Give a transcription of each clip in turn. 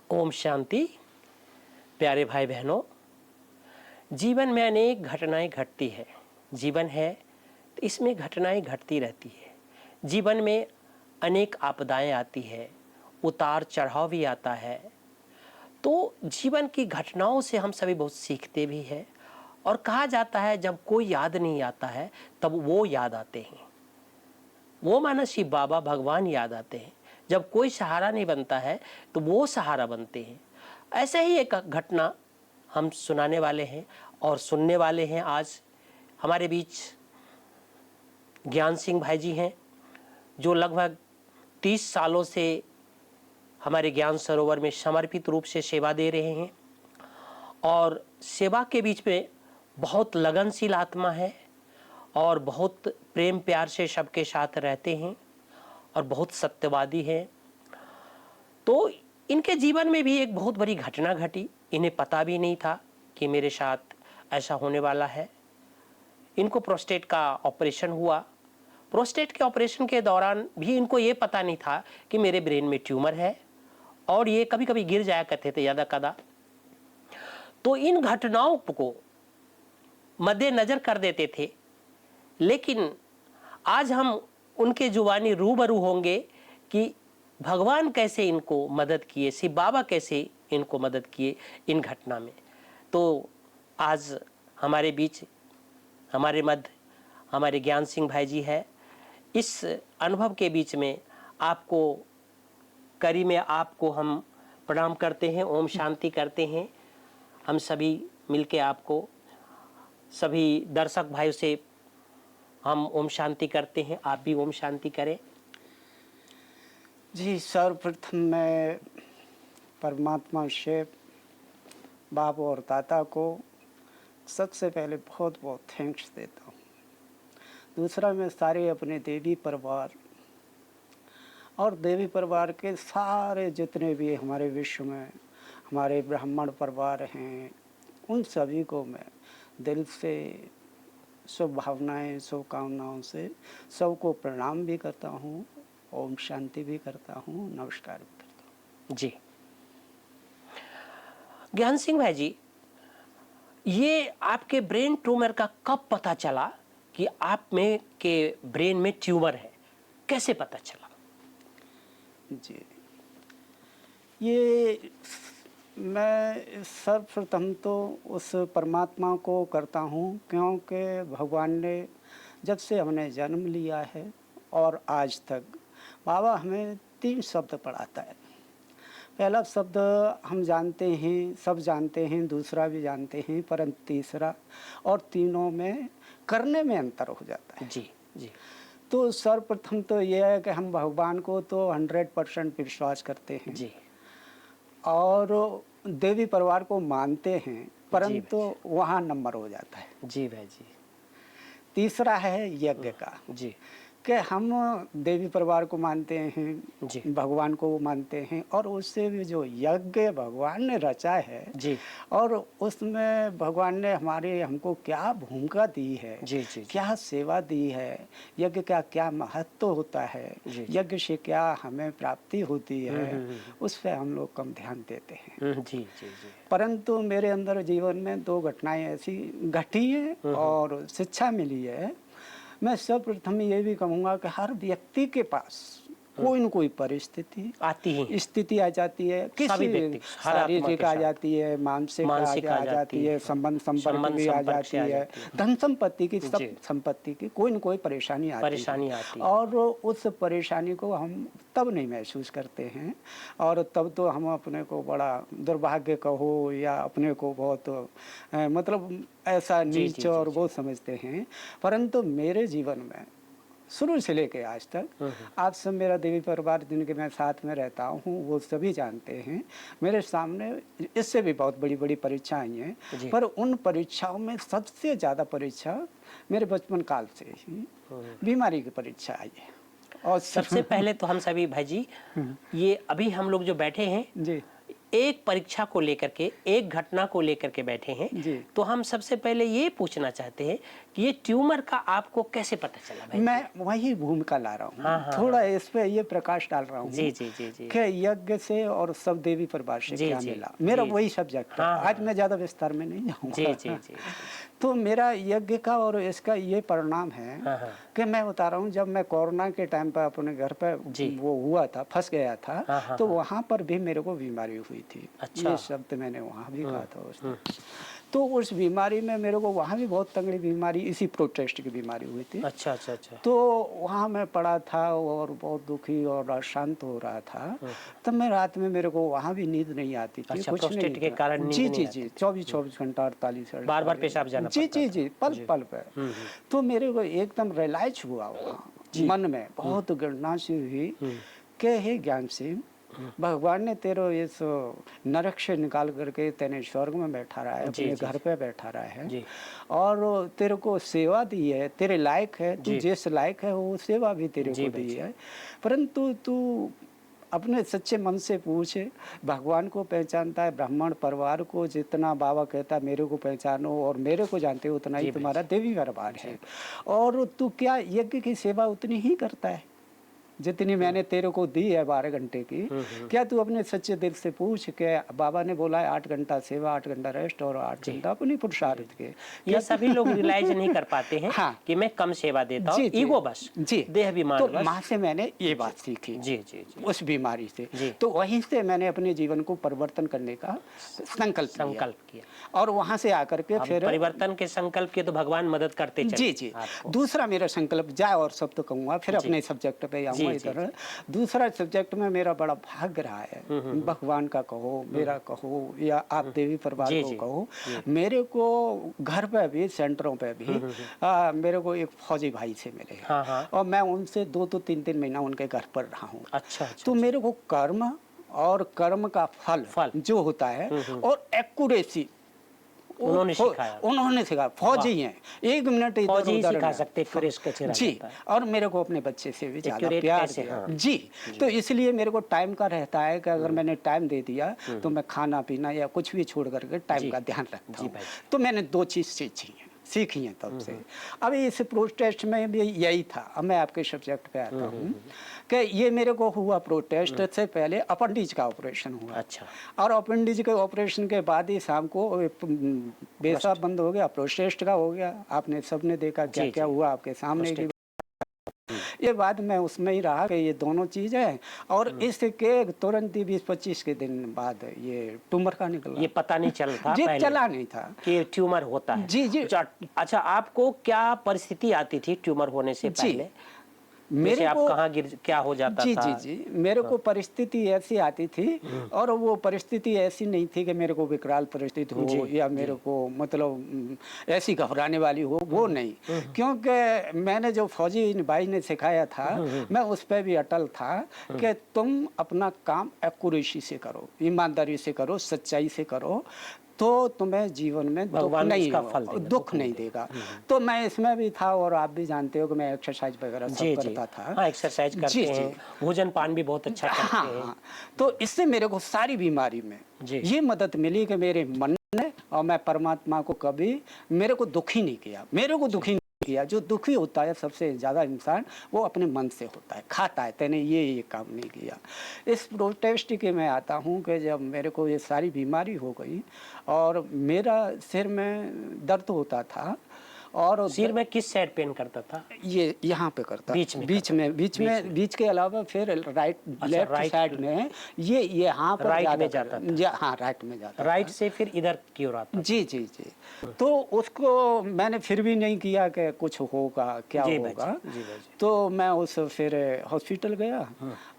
ओम शांति। प्यारे भाई बहनों, जीवन में अनेक घटनाएं घटती है। जीवन है तो इसमें घटनाएं घटती रहती है। जीवन में अनेक आपदाएं आती है, उतार चढ़ाव भी आता है। तो जीवन की घटनाओं से हम सभी बहुत सीखते भी हैं। और कहा जाता है जब कोई याद नहीं आता है तब वो याद आते हैं। वो माना शिव बाबा भगवान याद आते हैं। जब कोई सहारा नहीं बनता है तो वो सहारा बनते हैं। ऐसे ही एक घटना हम सुनाने वाले हैं और सुनने वाले हैं। आज हमारे बीच ज्ञान सिंह भाई जी हैं, जो लगभग 30 सालों से हमारे ज्ञान सरोवर में समर्पित रूप से सेवा दे रहे हैं। और सेवा के बीच में बहुत लगनशील आत्मा है और बहुत प्रेम प्यार से सबके साथ रहते हैं और बहुत सत्यवादी हैं। तो इनके जीवन में भी एक बहुत बड़ी घटना घटी। इन्हें पता भी नहीं था कि मेरे साथ ऐसा होने वाला है। इनको प्रोस्टेट का ऑपरेशन हुआ। प्रोस्टेट के ऑपरेशन के दौरान भी इनको ये पता नहीं था कि मेरे ब्रेन में ट्यूमर है और ये कभी कभी गिर जाया करते थे ज़्यादा कदा। तो इन घटनाओं को मद्देनजर कर देते थे। लेकिन आज हम उनके जुबानी रूबरू होंगे कि भगवान कैसे इनको मदद किए, शिव बाबा कैसे इनको मदद किए इन घटना में। तो आज हमारे बीच, हमारे मध्य हमारे ज्ञान सिंह भाई जी है। इस अनुभव के बीच में आपको करी में आपको हम प्रणाम करते हैं, ओम शांति करते हैं। हम सभी मिलके आपको, सभी दर्शक भाइयों से हम ओम शांति करते हैं। आप भी ओम शांति करें। जी, सर्वप्रथम मैं परमात्मा शिव बाप और दाता को सबसे पहले बहुत बहुत थैंक्स देता हूँ। दूसरा, मैं सारे अपने देवी परिवार और देवी परिवार के सारे जितने भी हमारे विश्व में हमारे ब्राह्मण परिवार हैं, उन सभी को मैं दिल से शुभ भावनाएं, शुभकामनाओं से सबको प्रणाम भी करता हूँ, ओम शांति भी करता हूँ, नमस्कार भी करता हूँ। जी, ज्ञान सिंह भाई जी, ये आपके ब्रेन ट्यूमर का कब पता चला कि आप में के ब्रेन में ट्यूमर है? कैसे पता चला? जी, ये मैं सर्वप्रथम तो उस परमात्मा को करता हूँ, क्योंकि भगवान ने जब से हमने जन्म लिया है और आज तक बाबा हमें 3 शब्द पढ़ाता है। पहला शब्द हम जानते हैं, सब जानते हैं, दूसरा भी जानते हैं, परंतु तीसरा और तीनों में करने में अंतर हो जाता है। जी जी। तो सर्वप्रथम तो यह है कि हम भगवान को तो 100% विश्वास करते हैं जी और देवी परिवार को मानते हैं, परंतु वहाँ नंबर हो जाता है। जी भाई जी। तीसरा है यज्ञ का, जी कि हम देवी परिवार को मानते हैं, जी भगवान को मानते हैं और उससे भी जो यज्ञ भगवान ने रचा है जी और उसमें भगवान ने हमारे हमको क्या भूमिका दी है, जी जी क्या सेवा दी है, यज्ञ का क्या महत्व होता है, यज्ञ से क्या हमें प्राप्ति होती है, उस पर हम लोग कम ध्यान देते हैं। जी जी जी। परंतु मेरे अंदर जीवन में 2 घटनाएं ऐसी घटी हैं और शिक्षा मिली है। मैं सर्वप्रथम ये भी कहूँगा कि हर व्यक्ति के पास कोई न कोई परिस्थिति आती है, स्थिति आ जाती है, किसी शारीरिक आ जाती है, मानसिक आ जाती है, संबंध संपर्क भी आ जाती है, धन संपत्ति की, सब संपत्ति की कोई न कोई परेशानी आती है। और उस परेशानी को हम तब नहीं महसूस करते हैं और तब तो हम अपने को बड़ा दुर्भाग्य कहो या अपने को बहुत मतलब ऐसा नीच और वो समझते हैं। परंतु मेरे जीवन में शुरू से लेके आज तक आज सब मेरा देवी परिवार जिनके मैं साथ में रहता हूँ वो सभी जानते हैं, मेरे सामने इससे भी बहुत बड़ी बड़ी परीक्षा आई हैं, पर उन परीक्षाओं में सबसे ज़्यादा परीक्षा मेरे बचपन काल से ही बीमारी की परीक्षा आई है। और सबसे पहले तो हम सभी भाई जी, ये अभी हम लोग जो बैठे हैं जी, एक परीक्षा को लेकर के, एक घटना को लेकर के बैठे हैं, तो हम सबसे पहले ये पूछना चाहते हैं कि ये ट्यूमर का आपको कैसे पता चला भाई? मैं वही भूमिका ला रहा हूँ, थोड़ा इस पे ये प्रकाश डाल रहा हूँ जी जी जी जी कि यज्ञ से और सब देवी परिवार से क्या मिला। मेरा वही सब्जेक्ट है। आज मैं ज्यादा विस्तार में नहीं जाऊँगा। जी जी जी। तो मेरा यज्ञ का और इसका ये परिणाम है कि मैं बता रहा हूँ, जब मैं कोरोना के टाइम पर अपने घर पर वो हुआ था, फंस गया था, तो वहाँ पर भी मेरे को बीमारी हुई थी। अच्छा। ये शब्द मैंने वहाँ भी कहा था उस दिन। तो उस बीमारी में मेरे को वहाँ भी बहुत तगड़ी बीमारी, इसी प्रोटेस्ट की बीमारी हुई थी। अच्छा अच्छा अच्छा। तो वहाँ मैं पड़ा था और बहुत दुखी और अशांत हो रहा था। तब मैं रात में, मेरे को वहाँ भी नींद नहीं आती थी। अच्छा, कुछ नहीं के कारण नींद जी नहीं जी जी 24 घंटा 48 घंटा बार बार पेशाब जाना जी जी जी पल पल पे। तो मेरे को एकदम रियलाइज हुआ वहाँ मन में, बहुत गणना सी हुई कि हे ज्ञान सिंह, भगवान ने तेरे इस नरक से निकाल करके तेने स्वर्ग में बैठा रहा है, अपने घर पे बैठा रहा है, और तेरे को सेवा दी है, तेरे लायक है, तू जिस लायक है वो सेवा भी तेरे को दी है। परंतु तू अपने सच्चे मन से पूछ, भगवान को पहचानता है, ब्राह्मण परिवार को जितना बाबा कहता है मेरे को पहचानो और मेरे को जानते हो उतना ही तुम्हारा देवी परिवार है, और तू क्या यज्ञ की सेवा उतनी ही करता है जितनी मैंने तेरे को दी है 12 घंटे की। क्या तू अपने सच्चे दिल से पूछ के, बाबा ने बोला है 8 घंटा सेवा, 8 घंटा रेस्ट और 8 घंटा अपनी पुरुषार्थ के। ये सभी लोग रियलाइज नहीं कर पाते हैं कि मैं कम सेवा देता हूँ, ईगो बस, जी देह बीमार। तो माँ से मैंने ये बात सीखी जी जी जी उस बीमारी से। तो वहीं से मैंने अपने जीवन को परिवर्तन करने का संकल्प किया और वहां से आकर के फिर परिवर्तन के संकल्प के तो भगवान मदद करते चले। जी जी। दूसरा मेरा संकल्प जाए और सब तो कहूँगा, फिर अपने सब्जेक्ट पे आऊँगा इधर। दूसरा सब्जेक्ट में मेरा बड़ा भाग्य रहा है, भगवान का कहो, मेरा कहो, या आप देवी परिवार को कहो, मेरे को घर पे भी, सेंटरों पे भी मेरे को एक फौजी भाई से मिले, और मैं उनसे 2 to 3 महीना उनके घर पर रहा हूँ। अच्छा। तो मेरे को कर्म और कर्म का फल जो होता है और एक्यूरेसी उन्होंने सिखाया। फौजी हैं, 1 मिनट इधर उधर सिखा सकते जी। और मेरे को अपने बच्चे से भी ज्यादा प्यार दिया जी। तो इसलिए मेरे को टाइम का रहता है कि अगर मैंने टाइम दे दिया तो मैं खाना पीना या कुछ भी छोड़ करके टाइम का ध्यान रखता हूँ। तो मैंने 2 चीज सीखी हैं तब से। अभी इस प्रोटेस्ट में भी यही था। अब मैं आपके सब्जेक्ट पे आता हूँ कि ये मेरे को हुआ प्रोटेस्ट से पहले अपेंडिज का ऑपरेशन हुआ। अच्छा। और अपेंडिज के ऑपरेशन के बाद ही शाम को पेशाब बंद हो गया, प्रोटेस्ट का हो गया। आपने सबने देखा क्या क्या हुआ आपके सामने की। ये बाद में उसमें ही रहा कि ये दोनों चीज है, और इसके तुरंत ही 20-25 के दिन बाद ये ट्यूमर का निकला। ये पता नहीं चल था, पहले चला नहीं था कि ट्यूमर होता है। जी जी। अच्छा, आपको क्या परिस्थिति आती थी ट्यूमर होने से पहले? मेरे आप को कहाँ गिर, क्या हो जाता जी था? जी जी। मेरे को परिस्थिति ऐसी आती थी, और वो परिस्थिति ऐसी नहीं थी कि मेरे को विकराल परिस्थिति हो या मेरे को मतलब ऐसी घबराने वाली हो, वो नहीं। क्योंकि मैंने जो फौजी भाई ने सिखाया था, मैं उस पर भी अटल था कि तुम अपना काम एक्यूरेसी से करो, ईमानदारी से करो, सच्चाई से करो, तो तुम्हें जीवन में दुख नहीं देगा। तो मैं इसमें भी था, और आप भी जानते हो कि मैं एक्सरसाइज वगैरह सब करता था। हाँ, एक्सरसाइज करते हैं, भोजन पान भी बहुत अच्छा करते हैं। तो इससे मेरे को सारी बीमारी में ये मदद मिली कि मेरे मन ने, और मैं परमात्मा को कभी मेरे को दुखी नहीं किया, किया। जो दुखी होता है सबसे ज्यादा इंसान, वो अपने मन से होता है, खाता है तेने ये काम नहीं किया। इस प्रोटेस्ट के मैं आता हूँ कि जब मेरे को ये सारी बीमारी हो गई और मेरा सिर में दर्द होता था, और सिर में किस साइड पेन करता था? ये यहाँ पे करता, बीच के अलावा फिर लेफ्ट साइड में ये यहाँ पर राइट में जाता था। हाँ, राइट में जाता, राइट से फिर इधर क्यों आता? जी जी जी। तो उसको मैंने फिर भी नहीं किया कि कुछ होगा क्या होगा। तो मैं उस फिर हॉस्पिटल गया,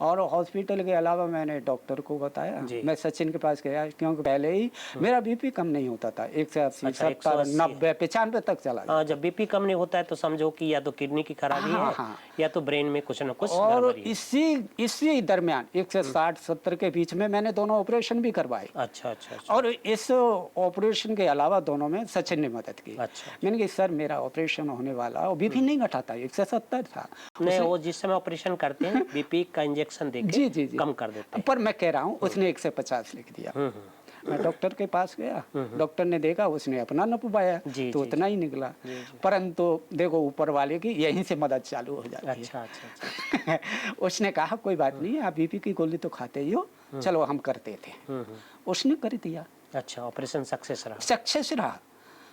और हॉस्पिटल के अलावा मैंने डॉक्टर को बताया, मैं सचिन के पास गया, क्योंकि पहले ही मेरा बीपी कम नहीं होता था, 180, 70, 90, 95 तक चला गया। हाँ, जब बीपी कम नहीं होता है तो समझो कि या तो किडनी की खराबी है, या तो ब्रेन में कुछ न कुछ और गड़बड़ी है। इसी दरमियान 160-70 के बीच में मैंने दोनों ऑपरेशन भी करवाए। अच्छा अच्छा अच्छा। और इस ऑपरेशन के अलावा दोनों में सचिन ने मदद की। अच्छा। मैंने कहा सर मेरा ऑपरेशन होने वाला, और बीपी नहीं घटा था, 170 था। नहीं, वो जिस समय ऑपरेशन करते हैं बीपी का इंजेक्शन देके जी जी जी कम कर देते हैं। पर मैं कह रहा हूँ उसने 150 लिख दिया। मैं डॉक्टर के पास गया, डॉक्टर ने देखा, उसने अपना नपवाया तो उतना ही निकला। परंतु देखो ऊपर वाले की यहीं से मदद चालू हो जाती है। अच्छा अच्छा अच्छा। उसने कहा कोई बात नहीं, आप बीपी की गोली तो खाते ही हो, चलो हम करते थे। उसने कर दिया। अच्छा, ऑपरेशन सक्सेस रहा? सक्सेस रहा।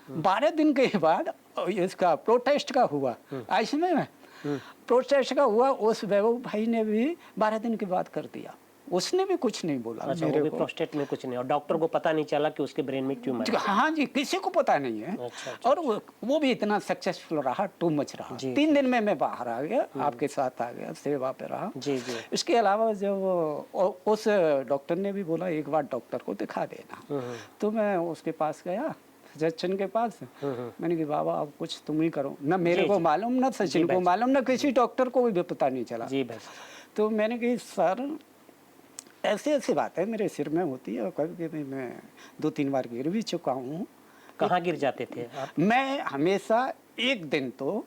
12 दिन के बाद इसका प्रोटेस्ट का हुआ, इसमें प्रोटेस्ट का हुआ, उस वैभव भाई ने भी 12 दिन के बाद कर दिया, उसने भी कुछ नहीं बोला। अच्छा, मेरे वो भी को प्रोस्टेट में कुछ नहीं, और डॉक्टर को पता नहीं चला कि उसके ब्रेन में ट्यूमर है? हाँ जी, किसी को पता नहीं है। अच्छा, अच्छा, और वो भी इतना सक्सेसफुल रहा, टू मच रहा। 3 दिन में मैं बाहर आ गया, आपके साथ आ गया, सेवा पे रहा। जी जी। इसके अलावा जब उस डॉक्टर ने भी बोला एक बार डॉक्टर को दिखा देना, तो मैं उसके पास गया, सचिन के पास। मैंने कहा बाबा अब कुछ तुम ही करो, ना मेरे को मालूम, ना सचिन को मालूम, ना किसी डॉक्टर को भी पता नहीं चला। जी बस। तो मैंने कहा सर ऐसी ऐसी बात है मेरे सिर में होती है, और कभी कभी मैं 2-3 बार गिर भी चुका हूँ। कहाँ गिर जाते थे आप? मैं हमेशा, एक दिन तो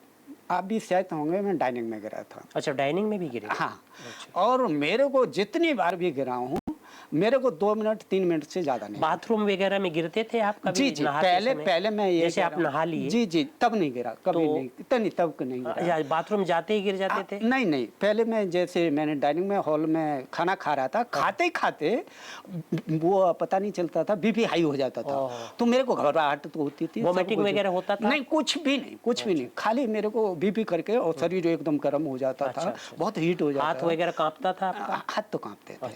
आप भी शायद होंगे, मैं डाइनिंग में गिरा था। अच्छा, डाइनिंग में भी गिरे? हाँ। और मेरे को जितनी बार भी गिरा हूँ, मेरे को 2 मिनट 3 मिनट से ज्यादा नहीं। बाथरूम वगैरह में गिरते थे आप कभी? जी जी, पहले मैं ये जैसे आप नहा लिए? जी जी, तब नहीं गिरा कभी, नहीं नहीं, तब नहीं गिरा। बाथरूम जाते ही गिर जाते थे? नहीं नहीं, पहले मैं जैसे मैंने डाइनिंग में हॉल में खाना खा रहा था, खाते खाते वो पता नहीं चलता था, बीपी हाई हो जाता था, तो मेरे को घबराहट तो होती थी। वोमिटिंग वगैरह होता था? नहीं, कुछ भी नहीं, कुछ भी नहीं, खाली मेरे को बीपी करके और शरीर एकदम गर्म हो जाता था, बहुत हीट हो जाता। हाथ वगैरह कांपता था आपका? हाथ तो कांपते थे।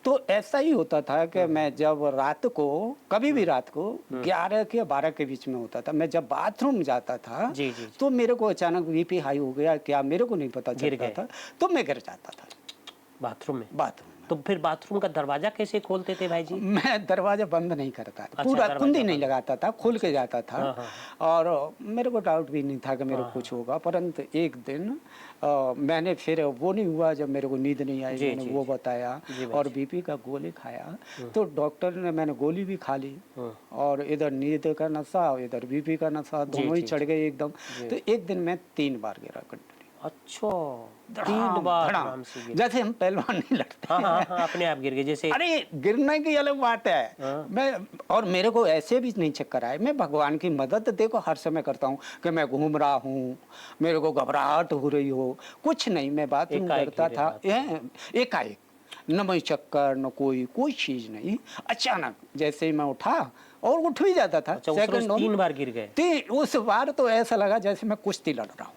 तो ऐसा ही होता था कि मैं जब रात को, कभी भी रात को 11 के 12 के बीच में होता था, मैं जब बाथरूम जाता था जी, जी, तो मेरे को अचानक बीपी हाई हो गया, क्या मेरे को नहीं पता चलता था, तो मैं गिर जाता था बाथरूम में। बाथरूम तो फिर बाथरूम का दरवाजा कैसे खोलते थे भाई जी? मैं दरवाजा बंद नहीं करता, अच्छा, पूरा कुंडी नहीं लगाता था, खोल के जाता था। और मेरे को डाउट भी नहीं था कि मेरे को कुछ होगा। परंतु एक दिन मैंने फिर वो नहीं हुआ, जब मेरे को नींद नहीं आई, मैंने वो बताया और बीपी का गोली खाया, तो डॉक्टर ने, मैंने गोली भी खा ली और इधर नींद का नशा और इधर बीपी का नशा, दोनों ही चढ़ गए एकदम। तो एक दिन मैं 3 बार गिरा कंटिन्यू। अच्छा, 3 बार? जैसे हम पहलवान नहीं लड़ते। हाँ, हाँ, हाँ, अपने आप गिर गए जैसे? अरे गिरने की अलग बात है। मैं, और मेरे को ऐसे भी नहीं चक्कर आए, मैं भगवान की मदद देखो हर समय करता हूँ कि मैं घूम रहा हूँ, मेरे को घबराहट हो रही हो, कुछ नहीं, मैं बाथरूम करता था, एकाएक, न मैं चक्कर न कोई चीज नहीं, अचानक जैसे ही मैं उठा और उठ भी जाता था। अच्छा, सेकंड 3 बार गिर गए? उस बार तो ऐसा लगा जैसे मैं कुश्ती लड़ रहा हूँ।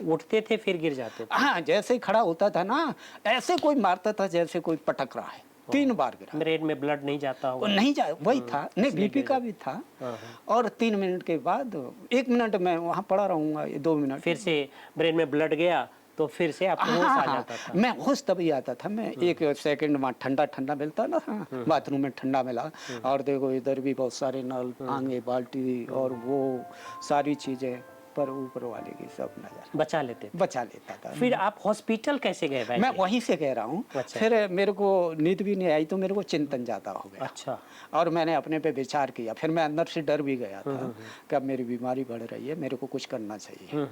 उठते थे फिर गिर जाते थे? हाँ, जैसे ही खड़ा होता था ना, ऐसे कोई मारता था जैसे कोई पटक रहा है। 3 बार गिरा। ब्रेन में ब्लड नहीं जाता होगा? नहीं जा, वही था, नहीं बीपी का भी था। और 3 मिनट के बाद, 1 मिनट मैं वहाँ पड़ा रहूंगा, 2 मिनट, फिर से ब्रेन में ब्लड गया तो फिर से आपको होश आ जाता था? मैं होश तभी आता था, मैं 1 सेकंड वहाँ ठंडा ठंडा मिलता ना, बाथरूम में ठंडा मिला, और देखो इधर भी बहुत सारे नल, आगे बाल्टी और वो सारी चीजें, पर ऊपर वाले की सब नजर बचा लेता था। फिर आप हॉस्पिटल कैसे गए भाई? मैं वहीं से कह रहा हूँ। अच्छा। फिर मेरे को नींद भी नहीं आई, तो मेरे को चिंतन ज्यादा हो गया। अच्छा। और मैंने अपने पे विचार किया, फिर मैं अंदर से डर भी गया था कि अब मेरी बीमारी बढ़ रही है, मेरे को कुछ करना चाहिए।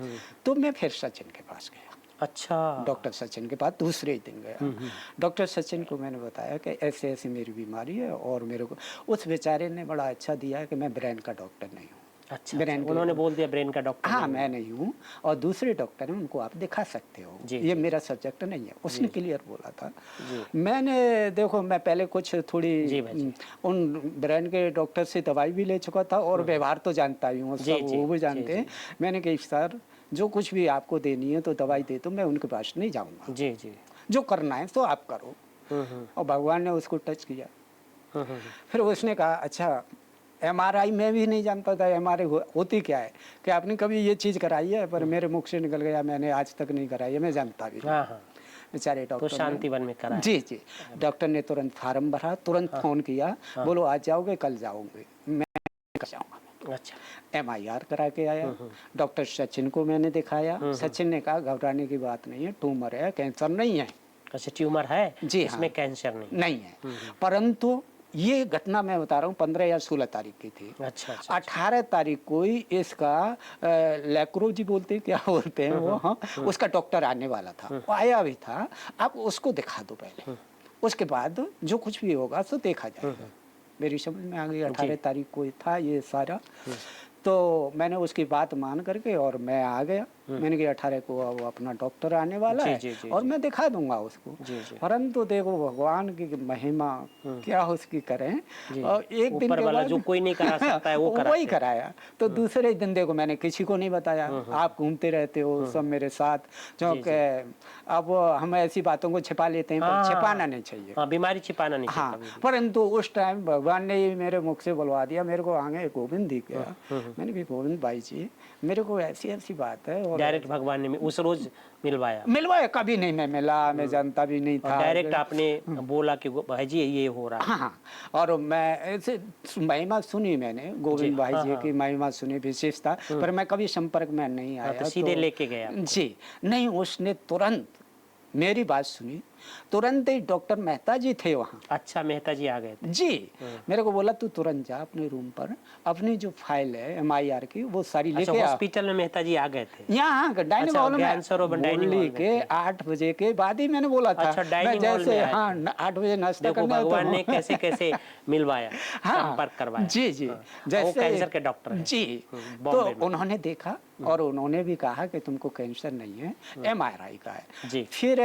तो मैं फिर सचिन के पास गया। अच्छा, डॉक्टर सचिन के पास दूसरे ही दिन गया। डॉक्टर सचिन को मैंने बताया कि ऐसे ऐसी मेरी बीमारी है, और मेरे को, उस बेचारे ने बड़ा अच्छा दिया है कि मैं ब्रेन का डॉक्टर नहीं हूँ। अच्छा, उन्होंने बोल दिया ब्रेन का डॉक्टर? हाँ, मैं नहीं हूँ, और दूसरे डॉक्टर हैं, उनको आप दिखा सकते हो, ये मेरा सब्जेक्ट नहीं है, उसने क्लियर बोला था। मैंने, देखो मैं पहले कुछ थोड़ी उन ब्रेन के डॉक्टर से दवाई भी ले चुका था, और व्यवहार तो जानता ही हूँ, सब वो भी जानते हैं। मैंने कहा सर जो कुछ भी आपको देनी है तो दवाई दे दो, मैं उनके पास नहीं जाऊँगा, जी जी, जो करना है तो आप करो। और भगवान ने उसको टच किया। फिर उसने कहा अच्छा, MRI में भी नहीं जानता था MRI होती क्या है, कि आपने कभी ये चीज़ कराई है, पर मेरे मुख से निकल गया, मैंने आज तक नहीं कराई है, मैं जानता भी नहीं। बेचारे डॉक्टर, तो शांतिवन में कराया? जी जी, डॉक्टर ने तुरंत फार्म भरा, तुरंत फोन किया, बोलो आज जाओगे कल जाओगे, मैं जाऊँगा। अच्छा। MIR करा के आया। डॉक्टर सचिन को मैंने दिखाया। सचिन ने कहा घबराने की बात नहीं है, ट्यूमर है, कैंसर नहीं है। अच्छा, ट्यूमर है जी, इसमें हाँ, कैंसर नहीं है। परंतु ये घटना मैं बता रहा हूँ 15 या 16 तारीख की थी। अच्छा, अच्छा। 18 तारीख को ही इसका लैक्रोजी बोलते हैं, क्या बोलते हैं वो, हाँ, उसका डॉक्टर आने वाला था, वो आया भी था। आप उसको दिखा दो पहले, उसके बाद जो कुछ भी होगा सो देखा जाएगा। मेरी समझ में आ गई 18 तारीख को ही था ये सारा। तो मैंने उसकी बात मान करके और मैं आ गया। मैंने कहा 18 को अब अपना डॉक्टर आने वाला है और मैं दिखा दूंगा उसको। परंतु देखो भगवान की महिमा क्या उसकी करें। और एक दिन के बाद जो कोई नहीं करा सकता है वो वही कराया। तो दूसरे दिन देखो मैंने किसी को नहीं बताया। आप घूमते रहते हो सब मेरे साथ, क्योंकि अब हम ऐसी बातों को छिपा लेते हैं, पर छिपाना नहीं चाहिए। बीमारी छिपाना नहीं चाहिए। हाँ, परंतु उस टाइम भगवान ने मेरे मुख से बुलवा दिया। मेरे को आगे गोविंद दिख गया। मैंने भी गोविंद भाई जी मेरे को ऐसी ऐसी बात है। और डायरेक्ट भगवान ने उस रोज मिलवाया कभी नहीं मैं मिला, मैं जानता भी नहीं था। डायरेक्ट आपने बोला कि भाई जी ये हो रहा है। हाँ, और मैं ऐसे महिमा सुनी, मैंने गोविंद भाई जी की महिमा सुनी, विशेषता, पर मैं कभी संपर्क में नहीं आया। तो सीधे लेके गया जी नहीं, उसने तुरंत मेरी बात सुनी, तुरंत ही डॉक्टर मेहता जी थे वहाँ। अच्छा, मेहता जी आ गए थे जी। मेरे को बोला तू तुरंत जा अपने रूम पर, अपनी जो फाइल है MIR की वो सारी लेके आ। हॉस्पिटल में मेहता जी आ गए थे यहाँ डाइनिंग हॉल में। बोली के 8 बजे के बाद ही मैंने बोला था। अच्छा, डाइनिंग हॉल में। हाँ, 8 बजे नाश्ता करने। भगवान ने कैसे कैसे मिलवाया, संपर्क करवाया। जी जी, जैसे कैंसर के डॉक्टर हैं। जी। तो उन्होंने देखा और उन्होंने भी कहा कि तुमको कैंसर नहीं है, MRI का है। जी। फिर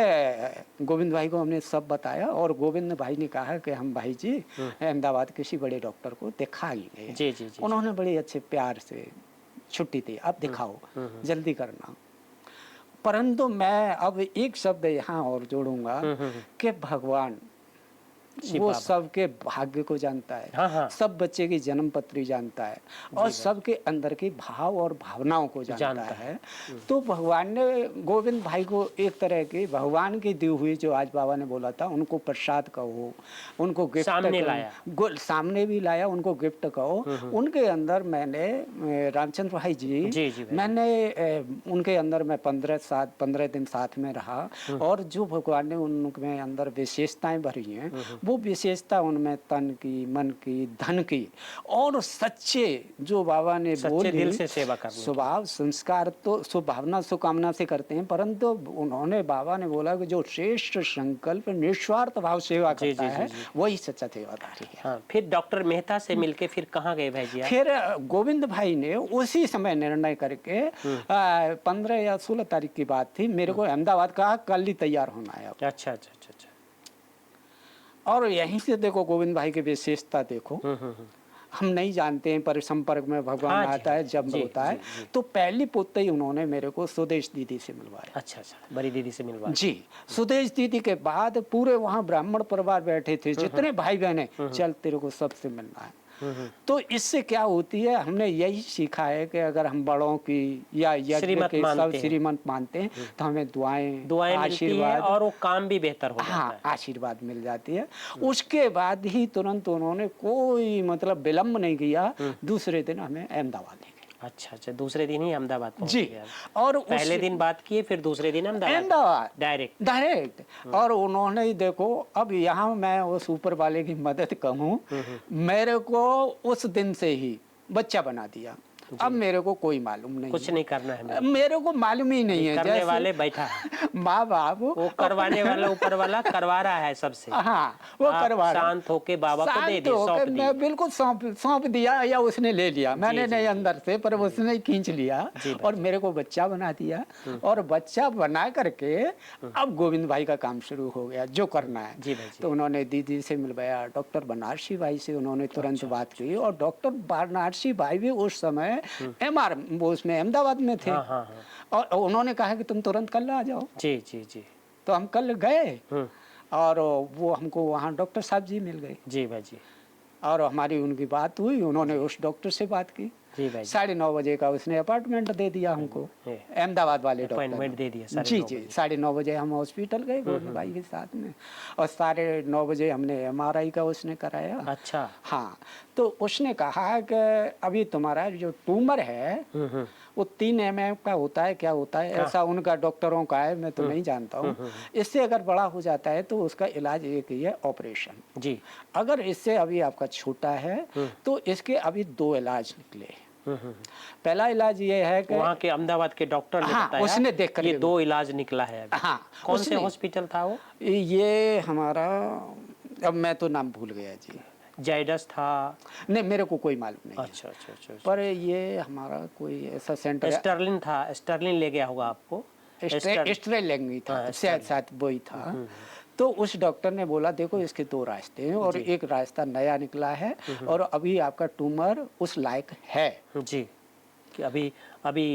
गोविंद भाई को हमने सब बताया और गोविंद भाई ने कहा कि हम भाई जी अहमदाबाद किसी बड़े डॉक्टर को दिखाएंगे। जी जी जी। उन्होंने बड़े अच्छे प्यार से छुट्टी दी, अब दिखाओ, जल्दी करना। परंतु मैं अब एक शब्द यहाँ और जोड़ूंगा कि भगवान वो सबके भाग्य को जानता है। हाँ। सब बच्चे की जन्म पत्री जानता है और सबके अंदर के भाव और भावनाओं को जानता है। तो भगवान ने गोविंद भाई को एक तरह की भगवान की दी हुई, जो आज बाबा ने बोला था, उनको प्रसाद कहो, उनको गिफ्ट सामने लाया, सामने भी लाया, उनको गिफ्ट कहो। उनके अंदर मैंने रामचंद्र भाई जी, मैंने उनके अंदर मैं 15 दिन साथ में रहा और जो भगवान ने उनके अंदर विशेषताएं भरी हैं, वो विशेषता उनमें तन की, मन की, धन की और सच्चे, जो बाबा ने बोले दिल से सेवा करना, स्वभाव संस्कार तो स्वभावना सुकामना से करते हैं, परंतु उन्होंने बाबा ने बोला कि जो श्रेष्ठ संकल्प निस्वार्थ भाव सेवा करता है वही सच्चा सेवादारी है। हाँ, फिर डॉक्टर मेहता से मिलके फिर कहाँ गए भाई जी? फिर गोविंद भाई ने उसी समय निर्णय करके 15 या 16 तारीख की बात थी, मेरे को अहमदाबाद का कल ही तैयार होना है। अच्छा। और यहीं से देखो गोविंद भाई की विशेषता देखो, हम नहीं जानते हैं पर संपर्क में भगवान आता है जब होता है। तो पहली पुत्र ही उन्होंने मेरे को सुदेश दीदी से मिलवाया। अच्छा, बड़ी दीदी से मिलवाया। जी, सुदेश दीदी के बाद पूरे वहाँ ब्राह्मण परिवार बैठे थे, जितने भाई बहने, चल तेरे को सबसे मिलना है। तो इससे क्या होती है, हमने यही सीखा है कि अगर हम बड़ों की या यज्ञ के सब श्रीमंत मानते हैं तो हमें दुआएं आशीर्वाद और वो काम भी बेहतर हो जाता है। आशीर्वाद मिल जाती है। उसके बाद ही तुरंत उन्होंने कोई मतलब विलम्ब नहीं किया, दूसरे दिन हमें अहमदाबाद ले गए। अच्छा, दूसरे दिन ही अहमदाबाद पहुंच गया। और पहले दिन बात किए, फिर दूसरे दिन अहमदाबाद डायरेक्ट। और उन्होंने ही देखो, अब यहाँ मैं उस ऊपर वाले की मदद कहूँ, मेरे को उस दिन से ही बच्चा बना दिया। अब मेरे को कोई मालूम नहीं, कुछ नहीं करना है, मेरे को मालूम ही नहीं है। करने वाले बैठा माँ बाप, वो करवाने वाला ऊपर वाला करवा रहा है सबसे। हाँ, वो करवा रहा। शांत होके बाबा को दे दिया, मैं बिल्कुल सौंप दिया या उसने ले लिया, मैंने नहीं अंदर से, पर उसने खींच लिया और मेरे को बच्चा बना दिया। और बच्चा बना करके अब गोविंद भाई का काम शुरू हो गया, जो करना है। तो उन्होंने दीदी से मिलवाया, डॉक्टर बनारसी भाई से उन्होंने तुरंत बात की। और डॉक्टर बनारसी भाई भी उस समय MR वो उसमें अहमदाबाद में थे। और उन्होंने कहा कि तुम तुरंत कल आ जाओ। जी। तो हम कल गए और वो हमको वहाँ डॉक्टर साहब जी मिल गए। जी भाई जी। और हमारी उनकी बात हुई, उन्होंने उस डॉक्टर से बात की जी भाई। 9:30 बजे का उसने अपार्टमेंट दे दिया हमको, अहमदाबाद वाले डॉक्टर अपॉइंटमेंट दे दिया। जी जी, 9:30 बजे हम हॉस्पिटल गए गोविंद भाई के साथ में, और 9:30 बजे हमने MRI का उसने कराया। अच्छा। हाँ, तो उसने कहा कि अभी तुम्हारा जो ट्यूमर है वो 3 mm का होता है, क्या होता है ऐसा उनका डॉक्टरों का है, मैं तो नहीं जानता हूँ। इससे अगर बड़ा हो जाता है तो उसका इलाज एक ही है, ऑपरेशन जी। अगर इससे अभी आपका छोटा है तो इसके अभी 2 इलाज निकले। पहला इलाज ये है कि वहाँ के अहमदाबाद के डॉक्टर ने बताया, उसने देख कर ये 2 इलाज निकला है अभी। हाँ, कौन से हॉस्पिटल था वो? ये हमारा, अब मैं तो नाम भूल गया जी। जाइडस था? नहीं, मेरे को कोई मालूम नहीं। अच्छा अच्छा अच्छा। पर ये हमारा कोई ऐसा सेंटर, स्टर्लिन था, स्टर्लिन ले गया होगा आपको। स्टर्लिन था शायद वही था। तो उस डॉक्टर ने बोला देखो इसके 2 रास्ते हैं और एक रास्ता नया निकला है और अभी आपका ट्यूमर उस लायक है जी कि अभी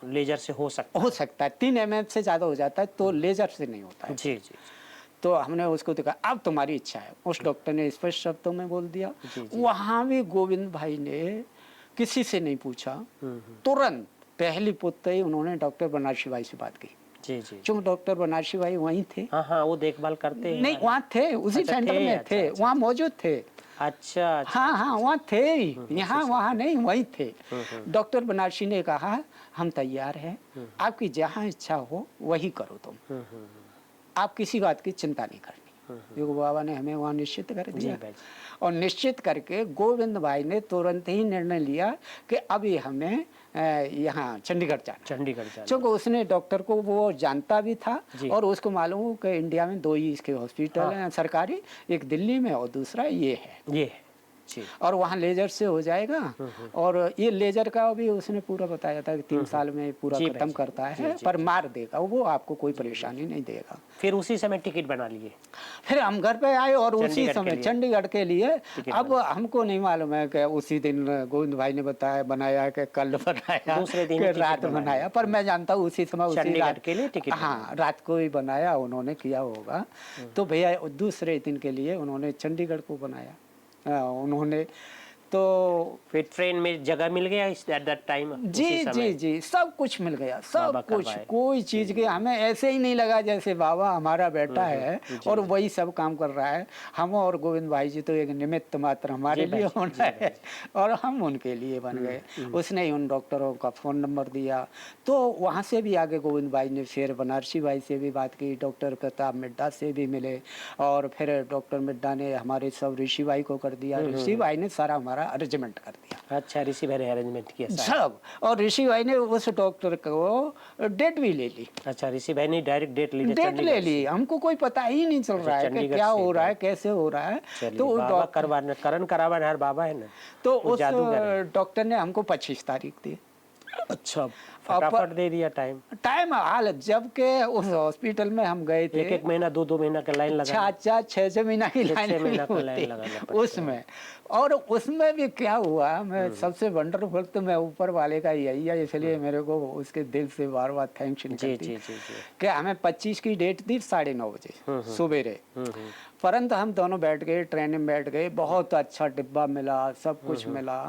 लेजर से हो सकता है। 3 mm से ज़्यादा हो जाता है तो लेजर से नहीं होता है जी जी। तो हमने उसको देखा, अब तुम्हारी इच्छा है, उस डॉक्टर ने स्पष्ट शब्दों में बोल दिया। वहाँ भी गोविंद भाई ने किसी से नहीं पूछा, तुरंत पहली पुत्ते ही उन्होंने डॉक्टर बनारसी भाई से बात की जी जी। क्योंकि डॉक्टर बनारसी भाई वहीं थे। हाँ हाँ, वो देखभाल करते हैं। नहीं, वहाँ थे, उसी सेंटर में थे, वहाँ मौजूद थे। अच्छा। हाँ हाँ, वहाँ थे, यहाँ वहाँ नहीं, वहीं थे। डॉक्टर बनारसी ने कहा हम तैयार हैं, आपकी जहाँ इच्छा हो वही करो तुम, आप किसी बात की चिंता नहीं करनी। योगी बाबा ने हमें वहाँ निश्चित कर दिया और निश्चित करके गोविंद भाई ने तुरंत ही निर्णय लिया कि अभी हमें यहाँ चंडीगढ़ जाना। क्योंकि उसने डॉक्टर को वो जानता भी था और उसको मालूम हो कि इंडिया में 2 ही इसके हॉस्पिटल हैं सरकारी, एक दिल्ली में और दूसरा ये है और वहाँ लेजर से हो जाएगा। और ये लेजर का भी उसने पूरा बताया था कि 3 साल में पूरा खत्म करता है, पर मार देगा वो, आपको कोई परेशानी नहीं देगा। फिर उसी समय टिकट बना लिए, फिर हम घर पे आए और उसी समय चंडीगढ़ के लिए। अब हमको नहीं मालूम है कि उसी दिन गोविंद भाई ने बताया बनाया कि कल बनाया, दूसरे दिन रात बनाया, पर मैं जानता हूँ उसी समय उसी रात के लिए टिकट, हाँ रात को ही बनाया उन्होंने, किया होगा। तो भैया दूसरे दिन के लिए उन्होंने चंडीगढ़ को बनाया उन्होंने। तो फिर ट्रेन में जगह मिल गया एट दैट टाइम? जी जी जी, सब कुछ मिल गया, सब कुछ, कोई चीज़ के हमें ऐसे ही नहीं लगा जैसे बाबा हमारा बेटा है और वही सब काम कर रहा है। हम और गोविंद भाई जी तो एक निमित्त मात्र हमारे लिए होना है और हम उनके लिए बन गए। उसने ही उन डॉक्टरों का फ़ोन नंबर दिया, तो वहाँ से भी आगे गोविंद भाई ने फिर बनारसी भाई से भी बात की, डॉक्टर प्रताप मिड्डा से भी मिले और फिर डॉक्टर मिड्डा ने हमारे सब ऋषि भाई को कर दिया, ऋषि भाई ने सारा हमारा अरेंजमेंट कर दिया। अच्छा, ऋषि भाई ने अरेंजमेंट किया सब, और ऋषि भाई ने उस डॉक्टर को डेट भी ले ली। अच्छा, ऋषि भाई ने डायरेक्ट डेट ले ली, हमको कोई पता ही नहीं चल रहा है कि क्या हो रहा है, कैसे हो रहा है। तो करण करावानहार बाबा है ना, तो उस डॉक्टर ने हमको 25 तारीख दी। अच्छा, फटाफट दे दिया टाइम हाल, जबकि उस हॉस्पिटल में हम गए थे 1 महीना 2 महीना का लाइन लगा, 6 महीना की लाइन उसमें। और उसमें भी क्या हुआ, मैं सबसे वंडरफुल तो मैं ऊपर वाले का यही है, इसलिए मेरे को उसके दिल से बार बार थैंक्स कि हमें 25 की डेट दी 9:30 बजे सुबेरे। परंतु हम दोनों बैठ गए, ट्रेन में बैठ गए, बहुत अच्छा डिब्बा मिला, सब कुछ मिला।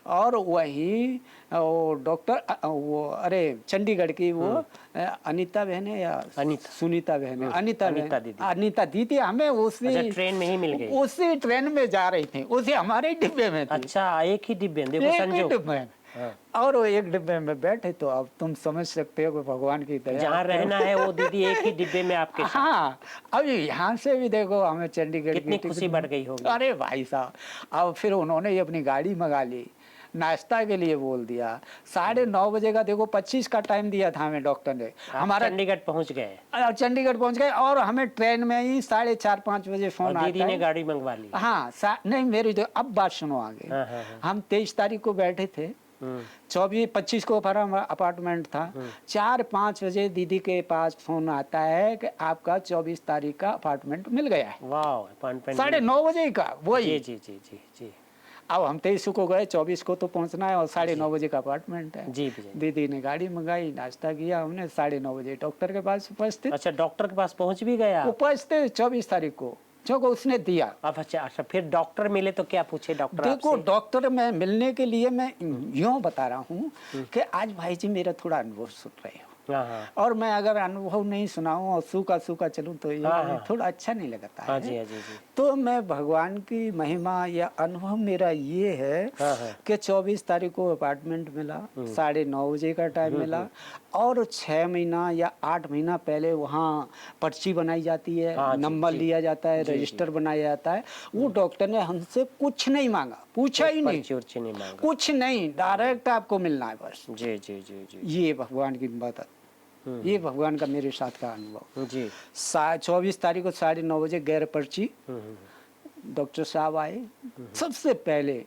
और वही वो डॉक्टर वो चंडीगढ़ की वो अनीता बहन है या सुनीता बहन है, अनीता दीदी हमें उसी ट्रेन में ही मिल गई, उसी ट्रेन में जा रही थी, उसी हमारे डिब्बे में थी। अच्छा, एक ही डिब्बे में, देखो संजोग। और वो एक डिब्बे में बैठे, तो अब तुम समझ सकते हो कि भगवान की दया, जहाँ रहना है वो दीदी एक ही डिब्बे में आपके साथ। हाँ, अब यहाँ से भी देखो हमें चंडीगढ़ कितनी खुशी बढ़ गई होगी। अरे भाई साहब, अब फिर उन्होंने अपनी गाड़ी मंगा ली, नाश्ता के लिए बोल दिया। 9:30 बजे का देखो 25 का टाइम दिया था हमें डॉक्टर ने। हमारा चंडीगढ़ पहुंच गए और हमें ट्रेन में ही 4:30-5 बजे फोन आता है, दीदी ने गाड़ी मंगवा ली। हाँ, नहीं मेरी तो अब बात सुनो आगे। हम 23 तारीख को बैठे थे, 25 को हमारा अपार्टमेंट था। 4-5 बजे दीदी के पास फोन आता है कि आपका 24 तारीख का अपार्टमेंट मिल गया है। वाह, अपॉइंटमेंट 9:30 बजे का वही। जी जी जी जी। अब हम 23 को गए, 24 को तो पहुंचना है और 9:30 बजे का अपार्टमेंट है। जी। दीदी ने गाड़ी मंगाई, नाश्ता किया हमने, 9:30 बजे डॉक्टर के पास उपस्थित। अच्छा, डॉक्टर के पास पहुंच भी गया? उपस्थित 24 तारीख को जो को उसने दिया। अब अच्छा अच्छा, फिर डॉक्टर मिले तो क्या पूछे डॉक्टर देखो आपसे? डॉक्टर में मिलने के लिए मैं यूँ बता रहा हूँ कि आज भाई जी मेरा थोड़ा अनुभव सुन रहे हो, हाँ हाँ और मैं अगर अनुभव नहीं सुनाऊं और सूखा सूखा चलूं तो ये हाँ, हाँ। थोड़ा अच्छा नहीं लगता हाँ है। जी हाँ जी जी। तो मैं भगवान की महिमा या अनुभव मेरा ये है हाँ, हाँ। कि 24 तारीख को अपार्टमेंट मिला, 9:30 का टाइम मिला, और 6 महीना या 8 महीना पहले वहाँ पर्ची बनाई जाती है, हाँ जी, नंबर जी। लिया जाता है, जी, जी। रजिस्टर बनाया जाता है। वो डॉक्टर ने हमसे कुछ नहीं मांगा, पूछा ही नहीं, पर्ची उर्ची नहीं मांगा। कुछ नहीं, डायरेक्ट आपको मिलना है बस। जी जी जी जी ये भगवान की मदद, ये भगवान का मेरे साथ का अनुभव। जी। 24 तारीख को 9:30 गैर पर्ची डॉक्टर साहब आए सबसे पहले,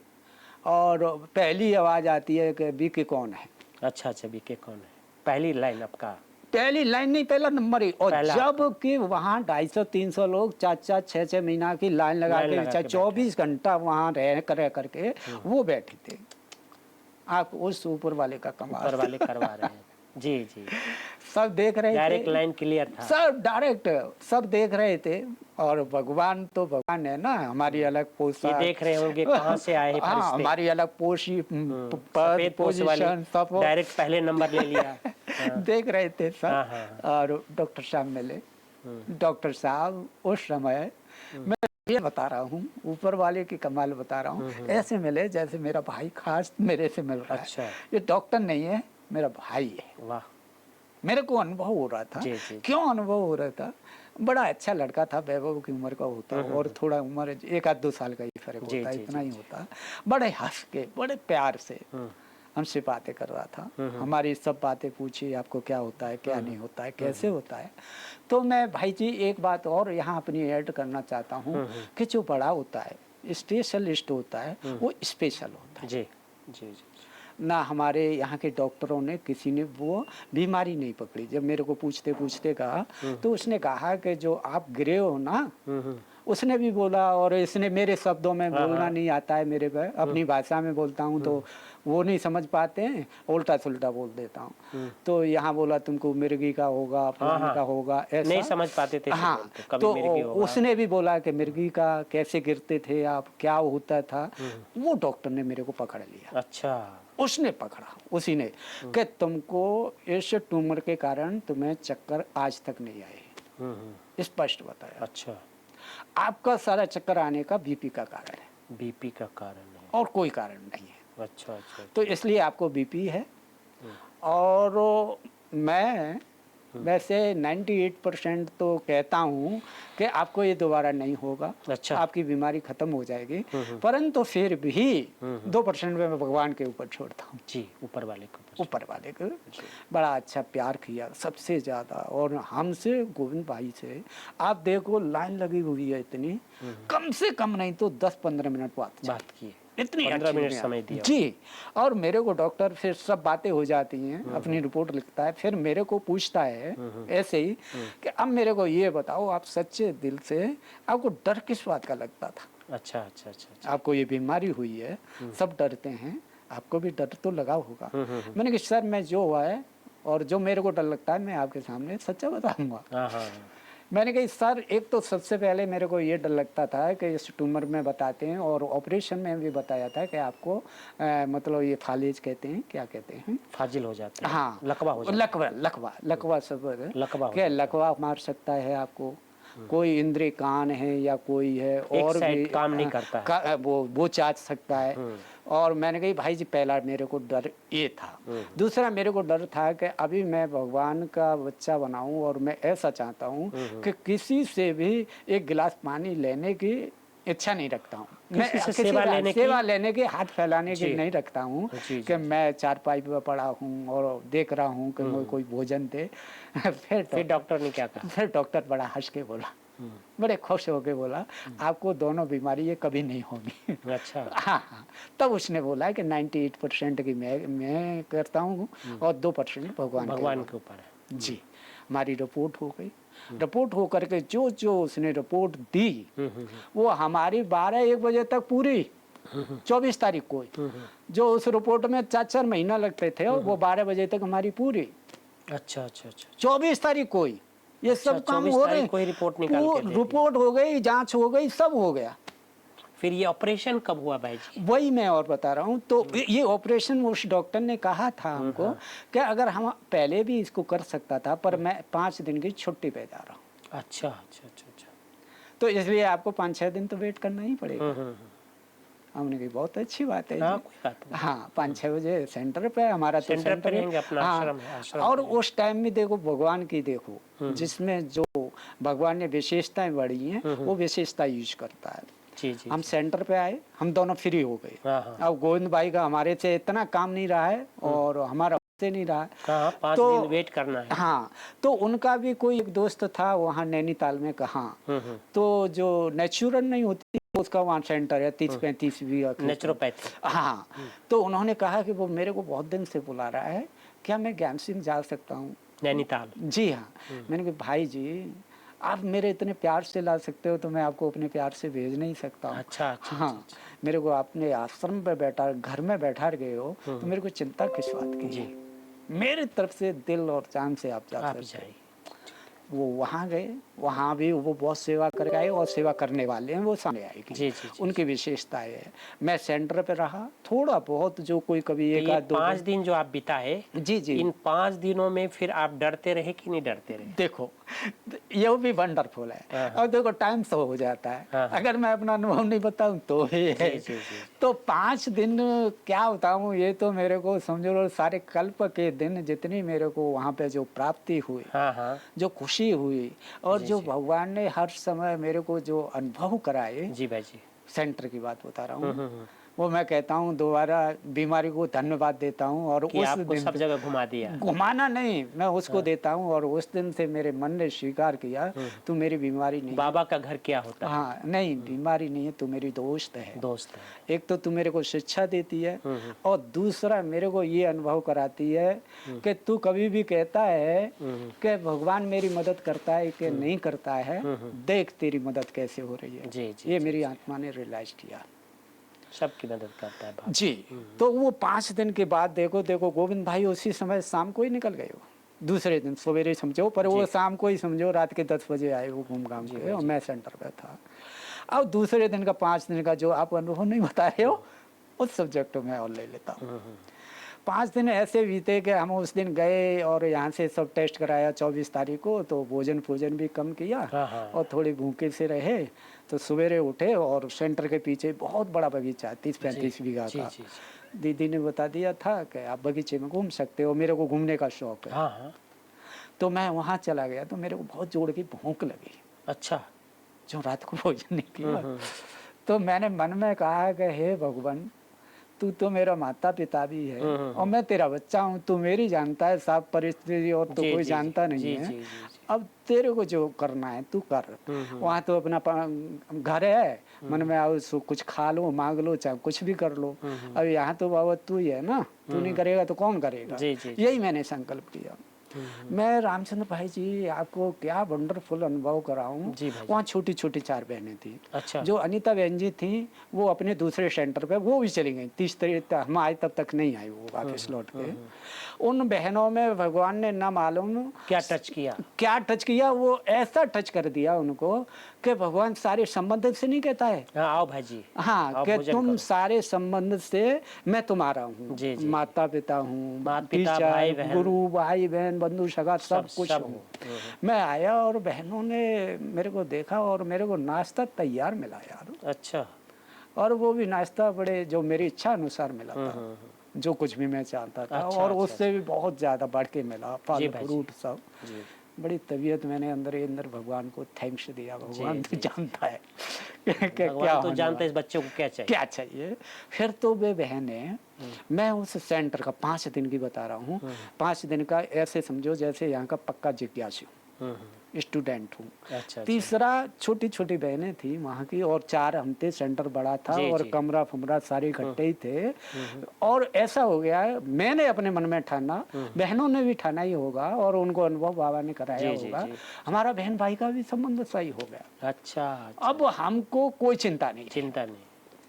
और पहली आवाज आती है कि बीके कौन है। अच्छा अच्छा, बीके कौन है, पहली लाइन आपका? पहली लाइन नहीं, पहला नंबर ही। और पहला जब कि वहाँ 250-300 लोग 4-4 6-6 महीना की लाइन लगा लाइन लगा के के 24 घंटा वहाँ रह करके वो बैठे थे। आप उस ऊपर वाले का कमाल, ऊपर वाले करवा रहे हैं। जी जी, सब देख रहे थे, डायरेक्ट लाइन क्लियर था। सब डायरेक्ट सब देख रहे थे। और भगवान तो भगवान है ना, हमारी अलग ये पोशाक, देख रहे होंगे कहाँ से आए हैं हाँ, फरिश्ते। हमारी अलग पद, सफेद पोस्ट वाले पोजीशन सब वो डायरेक्ट पहले नंबर ले लिया। हाँ। देख रहे थे सब। हाँ, हाँ, और डॉक्टर साहब मिले। डॉक्टर साहब उस समय, मैं ये बता रहा हूँ, ऊपर वाले की कमाल बता रहा हूँ, ऐसे मिले जैसे मेरा भाई खास मेरे से मिल रहा अच्छा। है। ये डॉक्टर नहीं है, मेरा भाई है। वाह। मेरे को अनुभव हो रहा था। जी, जी। क्यों अनुभव हो रहा था? बड़ा अच्छा लड़का था, वैभव की उम्र का होता, और थोड़ा उम्र 1-2 साल का ही फर्क जी, होता, जी, इतना जी, ही होता। बड़े हंस के, बड़े प्यार से हमसे बातें कर रहा था। हमारी सब बातें पूछी, आपको क्या होता है, क्या नहीं होता है, कैसे होता है। तो मैं भाई जी एक बात और यहाँ अपनी ऐड करना चाहता हूँ कि जो बड़ा होता है, स्पेशलिस्ट होता है, वो स्पेशल होता है। जी जी जी। ना हमारे यहाँ के डॉक्टरों ने किसी ने वो बीमारी नहीं पकड़ी। जब मेरे को पूछते पूछते कहा, तो उसने कहा कि जो आप गिरे हो ना, उसने भी बोला, और इसने मेरे शब्दों में बोलना नहीं आता है, मेरे पे अपनी भाषा में बोलता हूँ तो वो नहीं समझ पाते हैं, उल्टा सुल्टा बोल देता हूँ। तो यहाँ बोला तुमको मिर्गी का होगा, फलाने का होगा, ऐसा नहीं समझ पाते थे। हाँ, कभी तो मिर्गी होगा। उसने भी बोला कि मिर्गी का कैसे गिरते थे आप, क्या होता था। वो डॉक्टर ने मेरे को पकड़ लिया। अच्छा। उसने पकड़ा, उसी ने, कि तुमको इस ट्यूमर के कारण तुम्हें चक्कर आज तक नहीं आए, स्पष्ट बताया। अच्छा। आपका सारा चक्कर आने का बीपी का कारण है, बीपी का कारण है, और कोई कारण नहीं है। अच्छा अच्छा। तो इसलिए आपको बीपी है। और मैं वैसे 98% तो कहता हूँ कि आपको ये दोबारा नहीं होगा। अच्छा। आपकी बीमारी खत्म हो जाएगी, परंतु फिर भी 2% में मैं भगवान के ऊपर छोड़ता हूँ। जी, ऊपर वाले को, ऊपर वाले को बड़ा अच्छा प्यार किया सबसे ज्यादा। और हमसे, गोविंद भाई से, आप देखो लाइन लगी हुई है इतनी, कम से कम नहीं तो 10-15 मिनट बात की, इतनी 15 मिनट समय दिया जी। और मेरे को डॉक्टर फिर सब बातें हो जाती हैं, अपनी रिपोर्ट लिखता है, फिर मेरे को पूछता है ऐसे ही कि अब मेरे को ये बताओ, आप सच्चे दिल से, आपको डर किस बात का लगता था? अच्छा अच्छा अच्छा। आपको ये बीमारी हुई है, सब डरते हैं, आपको भी डर तो लगा होगा। मैंने कहा सर, मैं जो हुआ है और जो मेरे को डर लगता है, मैं आपके सामने सच्चा बताऊंगा। मैंने कहा सर, एक तो सबसे पहले मेरे को ये डर लगता था कि इस ट्यूमर में बताते हैं, और ऑपरेशन में भी बताया था कि आपको मतलब ये फालिज कहते हैं, क्या कहते हैं, फाजिल हो जाता है। हाँ, लकवा हो जाता है। लकवा सब लकवा मार सकता है आपको। कोई इंद्रिय कान है या कोई है और भी काम नहीं करता है, वो चाच सकता है। और मैंने कही भाई जी, पहला मेरे को डर ये था। दूसरा मेरे को डर था कि अभी मैं भगवान का बच्चा बनाऊं, और मैं ऐसा चाहता हूं कि किसी से भी एक गिलास पानी लेने की इच्छा नहीं रखता हूँ। मैं सेवा लेने के, हाथ फैलाने की नहीं रखता हूँ कि मैं चारपाई पे पड़ा हूँ और देख रहा हूँ कि मुझे कोई भोजन दे। फिर डॉक्टर ने क्या कहा? फिर डॉक्टर बड़ा हंस के बोला, बड़े खुश होके बोला, आपको दोनों बीमारी ये कभी नहीं होगी। अच्छा। हाँ। तब उसने बोला कि 98% की मैं करता हूँ और 2% भगवान के ऊपर है। जी, हमारी रिपोर्ट हो गई। रिपोर्ट हो करके जो उसने रिपोर्ट दी, वो हमारी 12-1 बजे तक पूरी, 24 तारीख को, जो उस रिपोर्ट में 4-4 महीना लगते थे, वो 12 बजे तक हमारी पूरी। अच्छा अच्छा अच्छा। 24 तारीख को ही ये सब काम 24 हो तारीख रहे, को ही रिपोर्ट निकाल के दे दी। रिपोर्ट हो गई, जांच हो गई, सब हो गया। फिर ये ऑपरेशन कब हुआ भाई जी? वही मैं और बता रहा हूँ। तो ये ऑपरेशन उस डॉक्टर ने कहा था हमको कि अगर हम पहले भी इसको कर सकता था, पर मैं 5 दिन की छुट्टी पे जा रहा हूँ। अच्छा अच्छा अच्छा अच्छा। तो इसलिए आपको 5-6 दिन तो वेट करना ही पड़ेगा। हमने कही बहुत अच्छी बात है हाँ, जी। कोई बात नहीं। हाँ, 5-6 बजे सेंटर पे हमारा, तो सेंटर पे है। रहेंगे, अपना हाँ, आश्रम है, आश्रम और पे। उस टाइम में देखो भगवान की, देखो जिसमें जो भगवान ने विशेषताएं बढ़ी हैं वो विशेषता यूज करता है। जी जी। हम सेंटर पे आए, हम दोनों फ्री हो गए। हाँ। अब गोविंद भाई का हमारे से इतना काम नहीं रहा है और हमारा से नहीं रहा है। हाँ, 5 तो दिन वेट करना है। हाँ, तो उनका भी कोई एक दोस्त था वहाँ नैनीताल में, कहाँ तो जो नेचुरल नहीं होती उसका वहाँ सेंटर है 30-35 बीघा की। नेचुरोपैथी। हाँ, तो उन्होंने कहा कि वो मेरे को बहुत दिन से बुला रहा है, क्या मैं ज्ञान सिंह जा सकता हूँ नैनीताल? जी हाँ। मैंने कहा भाई जी आप मेरे इतने प्यार से ला सकते हो तो मैं आपको अपने प्यार से भेज नहीं सकता हूँ। अच्छा अच्छा। हाँ, अच्छा। मेरे को आपने आश्रम पे बैठा, घर में बैठा गए हो तो मेरे को चिंता किस बात की जी। है? मेरे तरफ से दिल और जान से आप जा आप सकते जाइए। हो। वो वहाँ गए, वहाँ भी वो बहुत सेवा करके आए और सेवा करने वाले हैं वो सामने आएगी। जी जी जी। उनकी विशेषताएं है। मैं सेंटर पे रहा थोड़ा बहुत, जो कोई कभी तो एक ये आध 2 5 दिन जो आप बिताए, जी जी। इन 5 दिनों में फिर आप डरते रहे कि नहीं डरते रहे? देखो ये भी वंडरफुल है। अब देखो टाइम तो हो जाता है, अगर मैं अपना अनुभव नहीं बताऊं तो ही है। जी जी जी। तो 5 दिन क्या बताऊं, ये तो मेरे को समझो लो सारे कल्प के दिन जितनी मेरे को वहाँ पे जो प्राप्ति हुई, हाँ, जो खुशी हुई और जी, जो जी। भगवान ने हर समय मेरे को जो अनुभव कराए, जी भाई जी। सेंटर की बात बता रहा हूँ, वो मैं कहता हूँ दोबारा बीमारी को धन्यवाद देता हूँ। और कि उस आपको दिन सब जगह घुमा दिया। घुमाना नहीं, मैं उसको देता हूँ। और उस दिन से मेरे मन ने स्वीकार किया तू मेरी बीमारी नहीं है। बाबा का घर क्या होता है? हाँ, नहीं बीमारी नहीं है, तू मेरी दोस्त है। दोस्त है। एक तो तू मेरे को शिक्षा देती है और दूसरा मेरे को ये अनुभव कराती है कि तू कभी भी कहता है कि भगवान मेरी मदद करता है कि नहीं करता है, देख तेरी मदद कैसे हो रही है। जी जी। ये मेरी आत्मा ने रियलाइज किया। सबकी मदद करता है बाबा। जी। तो वो 5 दिन के बाद देखो गोविंद भाई उसी समय शाम को ही निकल गए। वो दूसरे दिन सवेरे समझो, पर वो शाम को ही समझो, रात के 10 बजे आए वो घूम घाम के, और मैं सेंटर पे था। अब दूसरे दिन का 5 दिन का जो आप अनुभव नहीं बता रहे हो उस सब्जेक्ट में और ले लेता हूँ। 5 दिन ऐसे बीते कि हम उस दिन गए और यहाँ से सब टेस्ट कराया 24 तारीख को। तो भोजन भी कम किया और थोड़ी भूखे से रहे। तो सवेरे उठे और सेंटर के पीछे बहुत बड़ा बगीचा है 30-35 बीघा का। दीदी ने बता दिया था कि आप बगीचे में घूम सकते हो, मेरे को घूमने का शौक है। तो मैं वहाँ चला गया तो मेरे को बहुत जोर की भूख लगी। अच्छा। जो रात को भोजन नहीं किया। तो मैंने मन में कहा कि हे भगवान, तू तो मेरा माता पिता भी है और मैं तेरा बच्चा हूँ, तू मेरी जानता है सब परिस्थिति और तो कोई जानता नहीं है। अब तेरे को जो करना है तू कर। वहाँ तो अपना घर है, मन में आओ कुछ खा लो, मांग लो, चाहे कुछ भी कर लो। अब यहाँ तो बाबा तू ही है ना, तू नहीं करेगा तो कौन करेगा। यही मैंने संकल्प किया। मैं रामचंद्र भाई जी आपको क्या वंडरफुल अनुभव कराऊं। वहाँ छोटी छोटी 4 बहनें थी। अच्छा। जो अनीता बहन जी थी वो अपने दूसरे सेंटर पे वो भी चली गई। 30 तारीख हम आए तब तक नहीं आई वो वापस लौट के। उन बहनों में भगवान ने ना मालूम क्या टच किया, वो ऐसा टच कर दिया उनको कि भगवान सारे संबंध से नहीं कहता है। आओ भाई जी। हाँ, कि तुम सारे संबंध से मैं तुम्हारा हूँ, माता पिता हूँ, गुरु भाई बहन बंधु सगा सब कुछ हूँ। मैं आया और बहनों ने मेरे को देखा और मेरे को नाश्ता तैयार मिला यार। अच्छा। और वो भी नाश्ता बड़े जो मेरी इच्छा अनुसार मिला था, जो कुछ भी मैं चाहता था। और उससे भी बहुत ज्यादा बढ़ के मिला, फल फ्रूट सब। बड़ी तबीयत मैंने अंदर भगवान को थैंक्स दिया। भगवान तो जानता है क्या तो जानता है इस बच्चे को क्या चाहिए। फिर तो वे बहनें, मैं उस सेंटर का 5 दिन की बता रहा हूँ, 5 दिन का ऐसे समझो जैसे यहाँ का पक्का जिज्ञासु स्टूडेंट हूँ। अच्छा। तीसरा छोटी छोटी बहनें थी वहाँ की और 4 हम थे। सेंटर बड़ा था और कमरा फमरा सारे इकट्ठे ही थे। और ऐसा हो गया है, मैंने अपने मन में ठाना, बहनों ने भी ठाना ही होगा और उनको अनुभव बाबा ने कराया होगा, हमारा बहन भाई का भी संबंध सही हो गया। अच्छा। अब हमको कोई चिंता नहीं।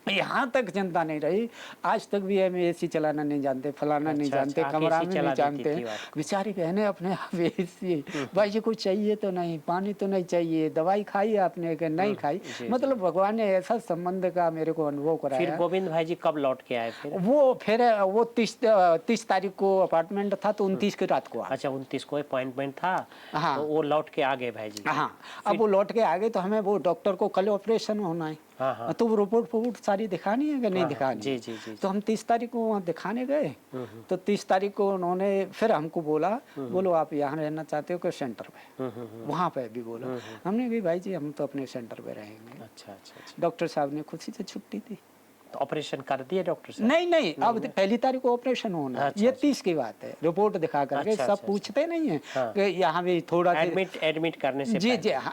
यहाँ तक चिंता नहीं रही। आज तक भी हम एसी चलाना नहीं जानते, फलाना नहीं जानते, कमरा में नहीं जानते। बेचारी बहनें अपने आप एसी, भाई जी कुछ चाहिए तो नहीं, पानी तो नहीं चाहिए, दवाई खाई आपने कि नहीं खाई। मतलब भगवान ने ऐसा संबंध का मेरे को अनुभव कराया। फिर गोविंद भाई जी कब लौट के आए फिर? वो 30 तारीख को अपार्टमेंट था तो 29 की रात को आए। अच्छा 29 को अपॉइंटमेंट था। हाँ। तो वो लौट के आ गए भाई जी। हाँ, अब वो लौट के आ गए तो हमें वो डॉक्टर को कल ऑपरेशन होना है। हाँ। तो वो रिपोर्ट सारी दिखानी है कि नहीं दिखानी? जी। तो हम 30 तारीख को वहाँ दिखाने गए। तो 30 तारीख को उन्होंने फिर हमको बोलो आप यहाँ रहना चाहते हो कि सेंटर पे? वहाँ पे भी बोला। हमने कहा भाई जी हम तो अपने सेंटर पे रहेंगे। अच्छा। डॉक्टर साहब ने खुशी से छुट्टी दी। तो ऑपरेशन कर दिए डॉक्टर साहब? नहीं, अब पहली तारीख को ऑपरेशन होना। ये 30 की बात है। रिपोर्ट दिखा करके सब पूछते नहीं है कि यहाँ भी थोड़ा एडमिट करने से जी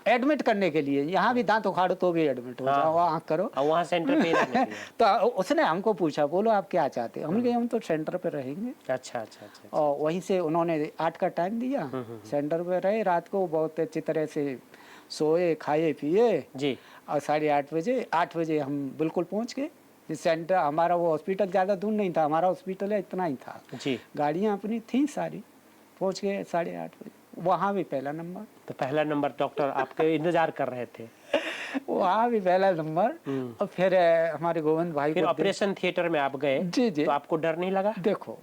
एडमिट करने के लिए यहाँ भी दांत उखाड़ो तो भी एडमिट हो जाओ, आँख करो वहाँ सेंटर पे। तो उसने हमको पूछा बोलो आप क्या चाहते हो? हमने कहा हम तो सेंटर पे रहेंगे। अच्छा। और वहीं से उन्होंने 8 का टाइम दिया, सेंटर पे रहे। रात को बहुत अच्छी तरह से सोए खाए पिए जी। और 8 बजे हम बिल्कुल पहुँच गए सेंटर। हमारा वो हॉस्पिटल ज़्यादा दूर नहीं था, हमारा हॉस्पिटल है इतना ही था जी। गाड़ियाँ अपनी थी सारी। पहुँच गए 8:30 बजे, वहाँ भी पहला नंबर। तो पहला नंबर डॉक्टर आपके इंतजार कर रहे थे? वहाँ भी पहला नंबर। और फिर हमारे गोविंद भाई फिर को ऑपरेशन थिएटर में आप गए? जी। तो आपको डर नहीं लगा? देखो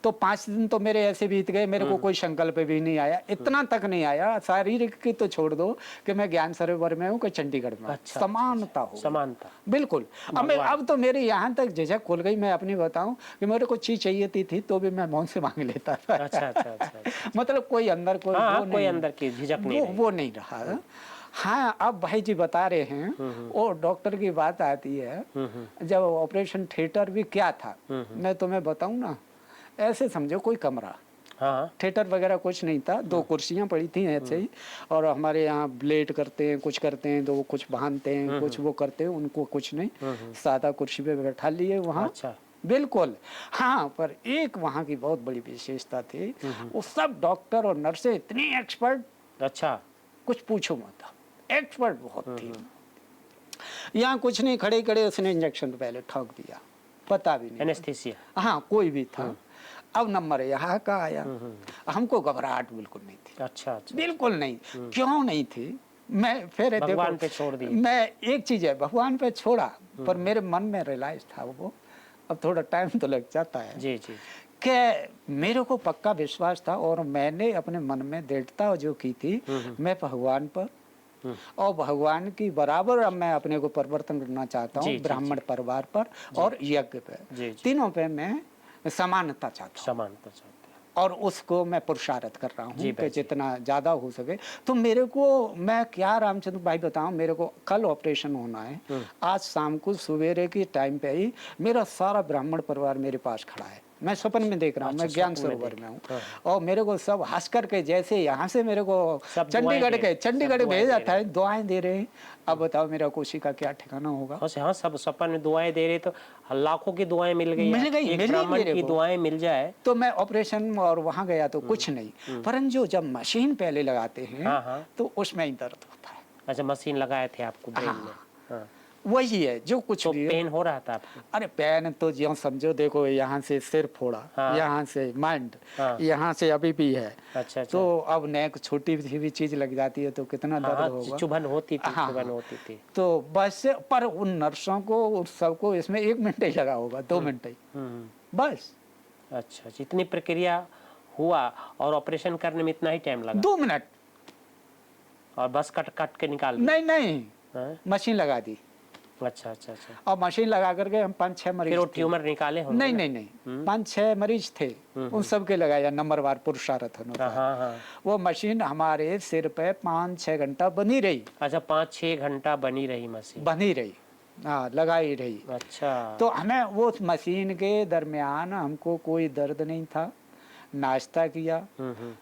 तो 5 दिन तो मेरे ऐसे बीत गए, मेरे को कोई संकल्प भी नहीं आया, इतना तक नहीं आया शारीरिक की तो छोड़ दो कि मैं ज्ञान सरोवर में हूँ कि चंडीगढ़ में। अच्छा, समानता हो, समानता बिल्कुल। अब तो मेरे यहाँ तक झिझक खुल गई। मैं अपनी बताऊं कि मेरे को चीज चाहिए थी तो भी मैं मौन से मांग लेता था। अच्छा। मतलब कोई अंदर कोई अंदर की झिझक नहीं, वो नहीं रहा। हाँ, अब भाई जी बता रहे हैं वो डॉक्टर की बात आती है। जब ऑपरेशन थिएटर भी क्या था मैं तुम्हें बताऊं ना, ऐसे समझो कोई कमरा, थिएटर वगैरह कुछ नहीं था। 2 कुर्सियां पड़ी थी ऐसे ही, और हमारे यहाँ ब्लेड करते हैं, कुछ करते हैं, तो वो कुछ बांधते हैं, कुछ वो करते हैं, उनको कुछ नहीं, सादा कुर्सी पे बैठा लिए वहाँ। अच्छा। बिल्कुल। हाँ, पर एक वहाँ की बहुत बड़ी विशेषता थी, वो सब डॉक्टर और नर्सें इतनी एक्सपर्ट। अच्छा। कुछ पूछो मत, एक्सपर्ट बहुत थी। यहाँ कुछ नहीं, खड़े खड़े उसने इंजेक्शन पहले ठोक दिया, पता भी नहीं एनेस्थीसिया। हाँ, कोई भी था। अब नंबर यहाँ का आया, हमको घबराहट बिल्कुल नहीं थी। अच्छा। बिल्कुल नहीं। क्यों नहीं थी? मैं फिर भगवान पे छोड़ दी। मैं एक चीज है, भगवान पे छोड़ा, पर मेरे मन में रियलाइज था वो, अब थोड़ा टाइम तो लग जाता है जी कि मेरे को पक्का विश्वास था, और मैंने अपने मन में दृढ़ता जो की थी मैं भगवान पर और भगवान की बराबर अब मैं अपने को परिवर्तन करना चाहता हूँ, ब्राह्मण परिवार पर और यज्ञ पे, तीनों पे मैं समानता चाहता हूँ, और उसको मैं पुरुषार्थ कर रहा हूँ कि जितना ज़्यादा हो सके। तो मेरे को, मैं क्या रामचंद्र भाई बताऊँ, मेरे को कल ऑपरेशन होना है। आज शाम को सवेरे के टाइम पे ही मेरा सारा ब्राह्मण परिवार मेरे पास खड़ा है। मैं सपन में देख रहा हूँ, मैं ज्ञान सरोवर में हूँ, और मेरे को सब हंस करके, जैसे यहाँ से मेरे को चंडीगढ़ भेज जाता है, दुआएं दे रहे हैं। अब बताओ मेरा कोशी का क्या ठिकाना होगा? हाँ, सब सपन में दुआएं दे रहे, तो लाखों की दुआएं मिल गई। एक ब्राह्मण की दुआएं मिल जाए तो। मैं ऑपरेशन और वहाँ गया तो कुछ नहीं, परंतु जब मशीन पहले लगाते हैं तो उसमें ही दर्द होता है। अच्छा, मशीन लगाए थे आपको ब्रेन में? वही है जो कुछ तो भी पेन हो रहा था आपको? अरे पेन तो जो समझो, देखो यहाँ से सिर फोड़ा, यहाँ से माइंड, यहाँ से अभी भी है। अच्छा। तो अब नेक छोटी सी भी चीज लग जाती है तो कितना दर्द होगा। चुभन होती थी। तो बस, पर उन नर्सों को, उन सबको इसमें 1 मिनट ही लगा होगा, 2 मिनट ही बस। अच्छा, जितनी प्रक्रिया हुआ और ऑपरेशन करने में इतना ही टाइम लगा? 2 मिनट। और बस कट के निकाल? नहीं, मशीन लगा दी। अच्छा। और मशीन लगा करके हम 5-6 मरीज, फिर ट्यूमर निकाले हो? नहीं, 5-6 मरीज थे, उन सब के लगाया नंबरवार पुरुषार्थ। वो मशीन हमारे सिर पे 5-6 घंटा बनी रही। अच्छा, 5-6 घंटा बनी रही मशीन? बनी रही, हाँ, लगाई रही। अच्छा। तो हमें वो मशीन के दरमियान हमको कोई दर्द नहीं था, नाश्ता किया,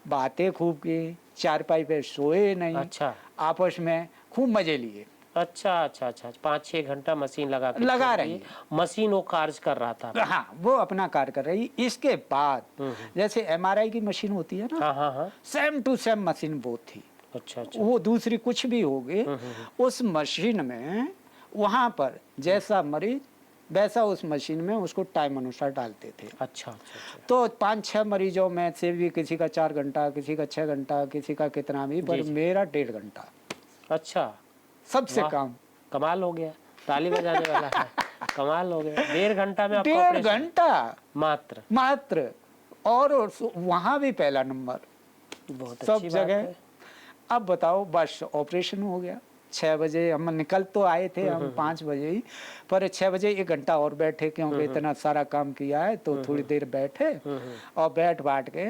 बातें खूब की, चारपाई पे सोए नहीं। अच्छा। आपस में खूब मजे लिए। अच्छा। 5-6 घंटा मशीन लगा रही, मशीन वो कार्य कर रहा था? हाँ, वो अपना कार्य कर रही। इसके बाद जैसे MRI की मशीन होती है ना, हाँ, सेम टू सेम मशीन वो थी। अच्छा। वो दूसरी कुछ भी होगी, उस मशीन में वहाँ पर जैसा मरीज वैसा उस मशीन में उसको टाइम अनुसार डालते थे। अच्छा अच्छा अच्छा। तो 5-6 मरीजों में से भी किसी का 4 घंटा, किसी का 6 घंटा, किसी का कितना भी, पर मेरा 1.5 घंटा। अच्छा, सबसे कम। कमाल हो गया, ताली बजाने वाला है। कमाल हो गया, 1.5 घंटा में आपका 1.5 ऑपरेशन घंटा मात्र। और वहाँ भी पहला नंबर, बहुत सब अच्छी बात जगह। है। अब बताओ, बस ऑपरेशन हो गया। 6 बजे हम निकल तो आए थे हम 5 बजे ही, पर 6 बजे 1 घंटा और बैठे, क्योंकि इतना सारा काम किया है तो थोड़ी देर बैठे और बैठ बाट के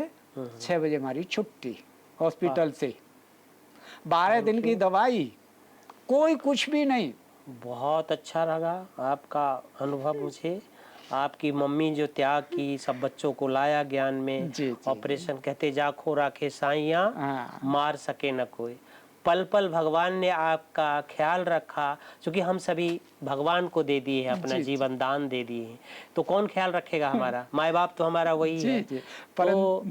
6 बजे हमारी छुट्टी हॉस्पिटल से। 12 दिन की दवाई, कोई कुछ भी नहीं। बहुत अच्छा लगा आपका अनुभव मुझे। आपकी मम्मी जो त्याग की, सब बच्चों को लाया ज्ञान में। जी, जी, ऑपरेशन कहते जाखो राखे साइया, हाँ। मार सके न कोई। पल पल भगवान ने आपका ख्याल रखा, क्योंकि हम सभी भगवान को दे दिए हैं, अपना जी, जीवन दान दे दिए हैं, तो कौन ख्याल रखेगा हमारा? माँ बाप तो हमारा वही जी, है। जी, तो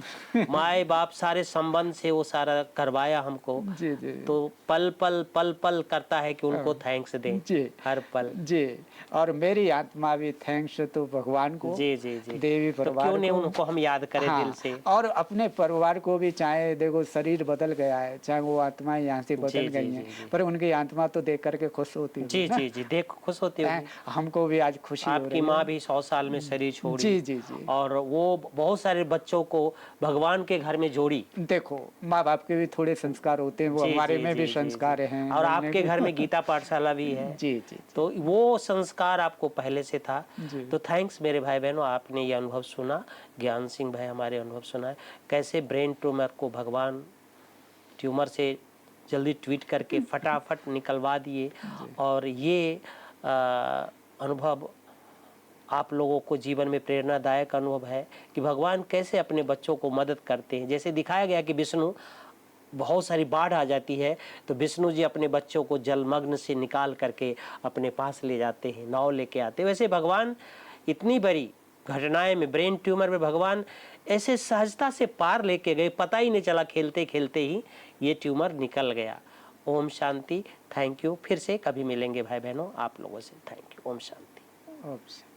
माँ बाप सारे संबंध से वो सारा करवाया हमको। जी, जी। तो पल पल करता है कि उनको थैंक्स दें जी, हर पल। जी। और मेरी आत्मा भी थैंक्स तो भगवान को, जी जी जी। देवी तो परिवार क्यों नहीं को। उनको हम याद करें हाँ, दिल से। और अपने परिवार को भी, चाहे देखो शरीर बदल गया है, चाहे वो आत्माएं यहाँ से बदल जी, जी, गई जी, हैं, जी। पर उनकी आत्मा तो देख करके खुश होती जी होगी ना। जी जी, देख खुश होती होगी। हमको भी आज खुशी हो आपकी रही माँ है। भी 100 साल में शरीर छोड़ी। जी, जी, जी। और वो बहुत सारे बच्चों को भगवान के घर में जोड़ी। देखो, माँ बाप के भी थोड़े संस्कार होते हैं, वो जी हमारे जी में भी जी जी संस्कार जी। हैं। और हमने आपके भी घर में गीता पाठशाला भी है। जी, जी, जी। तो वो संस्कार आपको पहले से था। जी। तो थैंक्स मेरे भाई बहनों, आपने ये अनुभव सुना। ज्ञान सिंह भाई हमारे अनुभव सुना है, कैसे ब्रेन ट्यूमर को भगवान ट्यूमर से जल्दी ट्वीट करके फटाफट निकलवा दिए। और ये अनुभव आप लोगों को जीवन में प्रेरणादायक अनुभव है कि भगवान कैसे अपने बच्चों को मदद करते हैं। जैसे दिखाया गया कि विष्णु, बहुत सारी बाढ़ आ जाती है तो विष्णु जी अपने बच्चों को जलमग्न से निकाल करके अपने पास ले जाते हैं, नाव लेके आते हैं। वैसे भगवान इतनी बड़ी घटनाएं में, ब्रेन ट्यूमर में भगवान ऐसे सहजता से पार लेके गए, पता ही नहीं चला, खेलते खेलते ही ये ट्यूमर निकल गया। ओम शांति। Thank you. फिर से कभी मिलेंगे भाई बहनों आप लोगों से। Thank you. ओम शांति। ओके।